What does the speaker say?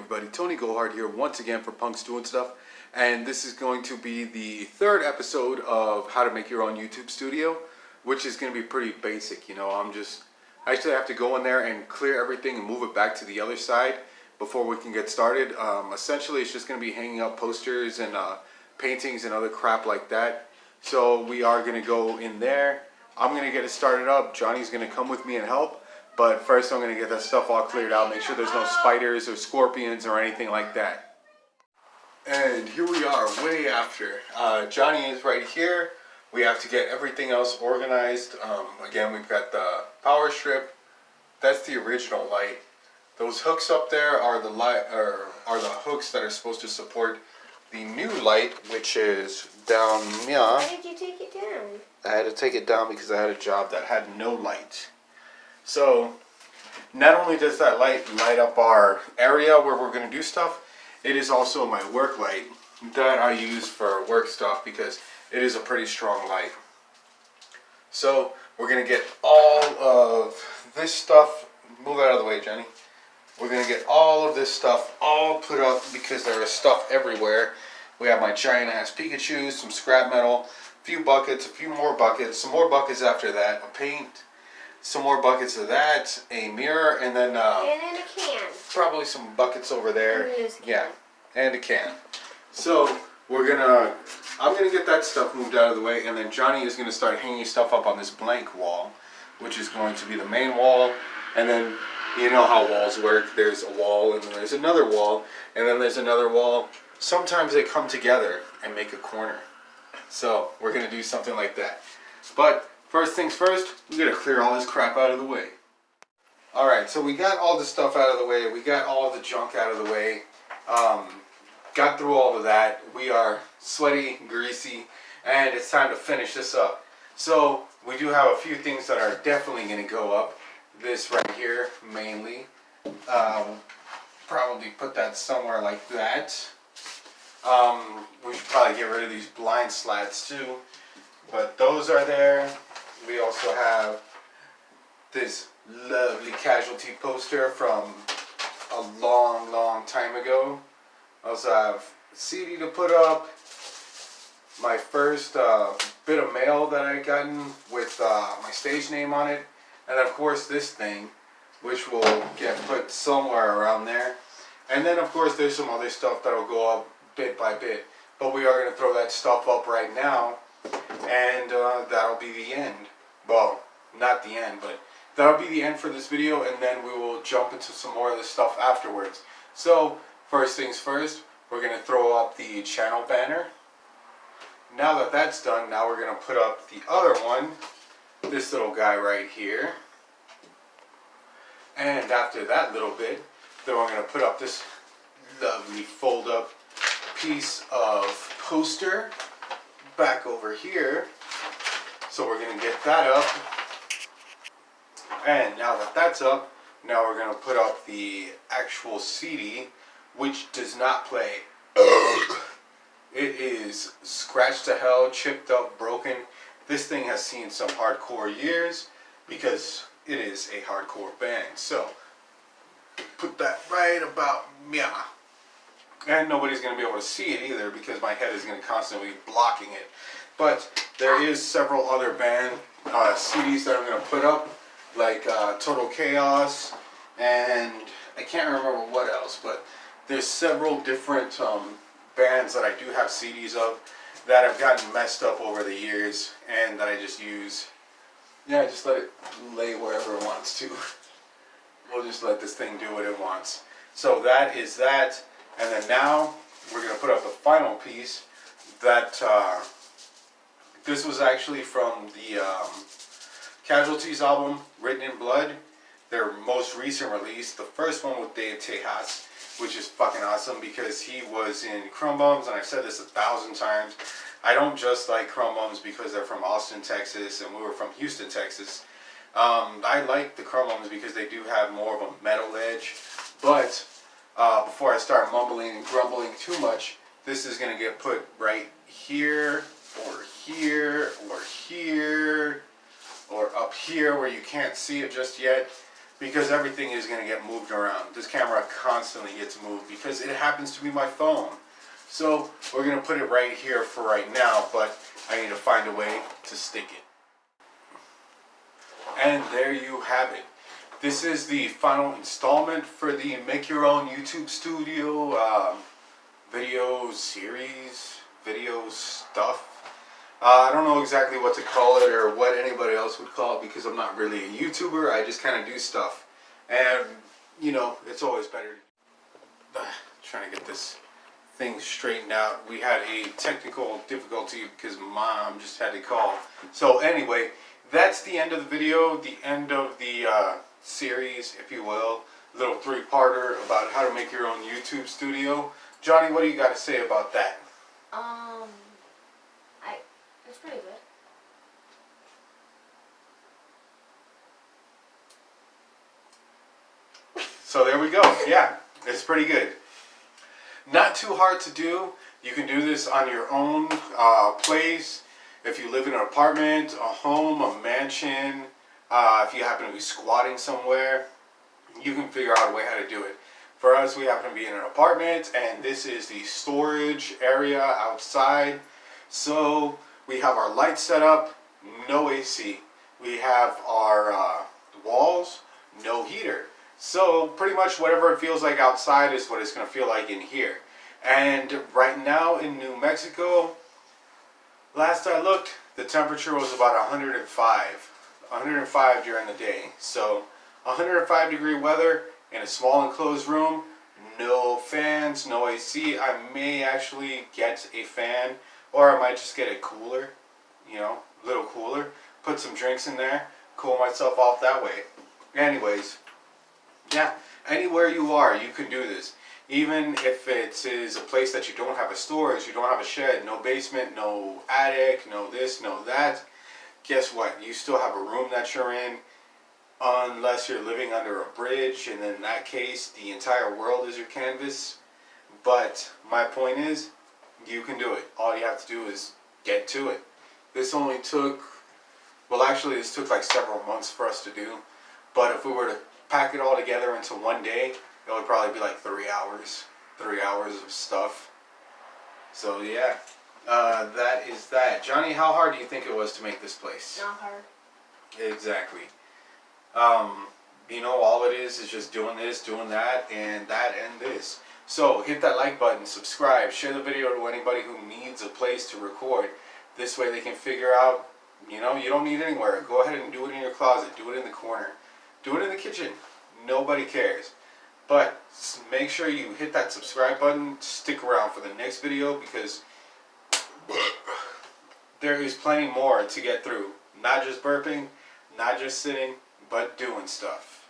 everybody, Tony Gohard here once again for Punks Doing Stuff, and this is going to be the third episode of how to make your own YouTube studio, which is going to be pretty basic. You know, I actually have to go in there and clear everything and move it back to the other side before we can get started. Essentially, it's just going to be hanging up posters and paintings and other crap like that. So we are going to go in there. I'm going to get it started up. Johnny's going to come with me and help. But first I'm going to get that stuff all cleared out, make sure there's no spiders or scorpions or anything like that. And here we are, way after. Johnny is right here. We have to get everything else organized. Again, we've got the power strip. That's the original light. Those hooks up there are the hooks that are supposed to support the new light, which is down here. Why did you take it down? I had to take it down because I had a job that had no light. So, not only does that light up our area where we're going to do stuff, it is also my work light that I use for work stuff because it is a pretty strong light. So, we're going to get all of this stuff, move out of the way, Jenny. We're going to get all of this stuff all put up because there is stuff everywhere. We have my giant ass Pikachu, some scrap metal, a few buckets, a few more buckets, some more buckets after that, a paint, some more buckets of that, a mirror, and then a can. Probably some buckets over there. Yeah, and a can. So I'm gonna get that stuff moved out of the way, and then Johnny is gonna start hanging stuff up on this blank wall, which is going to be the main wall. And then you know how walls work. There's a wall, and then there's another wall, and then there's another wall. Sometimes they come together and make a corner. So we're gonna do something like that. But first things first, we gotta clear all this crap out of the way. Alright, so we got all the stuff out of the way. We got all the junk out of the way. Got through all of that. We are sweaty, greasy, and it's time to finish this up. So we do have a few things that are definitely gonna go up. This right here, mainly. Probably put that somewhere like that. We should probably get rid of these blind slats too. But those are there. We also have this lovely Casualty poster from a long time ago. I also have a CD to put up. My first bit of mail that I gotten with my stage name on it. And of course this thing, which will get put somewhere around there. And then of course there's some other stuff that'll go up bit by bit. But we are going to throw that stuff up right now. And that'll be the end. Well, not the end, but that'll be the end for this video, and then we will jump into some more of this stuff afterwards. So, first things first, we're going to throw up the channel banner. Now that that's done, now we're going to put up the other one, this little guy right here. And after that little bit, then we're going to put up this lovely fold-up piece of poster back over here. So we're going to get that up. And now that that's up, now we're going to put up the actual CD, which does not play. It is scratched to hell, chipped up, broken. This thing has seen some hardcore years because it is a hardcore band. So put that right about meow. And nobody's going to be able to see it either because my head is going to constantly be blocking it. But there is several other band CDs that I'm going to put up, like Total Chaos, and I can't remember what else, but there's several different bands that I do have CDs of that have gotten messed up over the years and that I just use. Yeah, just let it lay wherever it wants to. We'll just let this thing do what it wants. So that is that. And then now we're going to put up the final piece that this was actually from the Casualties album, Written in Blood, their most recent release. The first one with Dave Tejas, which is fucking awesome because he was in Crumb Bums, and I've said this 1,000 times. I don't just like Crumb Bums because they're from Austin, Texas, and we were from Houston, Texas. I like the Crumb Bums because they do have more of a metal edge, but before I start mumbling and grumbling too much, this is going to get put right here, or here, or here, or up here where you can't see it just yet. because everything is going to get moved around. This camera constantly gets moved because it happens to be my phone. So we're going to put it right here for right now, but I need to find a way to stick it. And there you have it. This is the final installment for the Make Your Own YouTube Studio video series, video stuff. I don't know exactly what to call it or what anybody else would call it because I'm not really a YouTuber. I just kind of do stuff. And, you know, it's always better. Trying to get this thing straightened out. We had a technical difficulty because Mom just had to call. So anyway, that's the end of the video, the end of the series, if you will. Little three-parter about how to make your own YouTube studio. Johnny, what do you got to say about that? It's pretty good. So there we go. Yeah, it's pretty good. Not too hard to do. You can do this on your own place. If you live in an apartment, a home, a mansion, if you happen to be squatting somewhere, you can figure out a way how to do it. For us, we happen to be in an apartment, and this is the storage area outside. So we have our lights set up, no AC. We have our walls, no heater. So pretty much whatever it feels like outside is what it's going to feel like in here. And right now in New Mexico, last I looked, the temperature was about 105. 105 during the day. So 105 degree weather in a small enclosed room, no fans, no AC. I may actually get a fan, or I might just get a cooler, you know, a little cooler, put some drinks in there, cool myself off that way. Anyways, yeah, anywhere you are, you can do this. Even if it is a place that you don't have a storage, you don't have a shed, no basement, no attic, no this, no that, guess what? You still have a room that you're in, unless you're living under a bridge, and in that case, the entire world is your canvas. But my point is, you can do it. All you have to do is get to it. This only took, well actually this took like several months for us to do, but if we were to pack it all together into one day, it would probably be like 3 hours. 3 hours of stuff. So yeah, that is that. Johnny, how hard do you think it was to make this place? Not hard. Exactly. You know, all it is just doing this, doing that, and this. So hit that like button, subscribe, share the video to anybody who needs a place to record. This way they can figure out, you know, you don't need anywhere. Go ahead and do it in your closet. Do it in the corner. Do it in the kitchen. Nobody cares. But make sure you hit that subscribe button. Stick around for the next video because there is plenty more to get through. Not just burping, not just sitting, but doing stuff.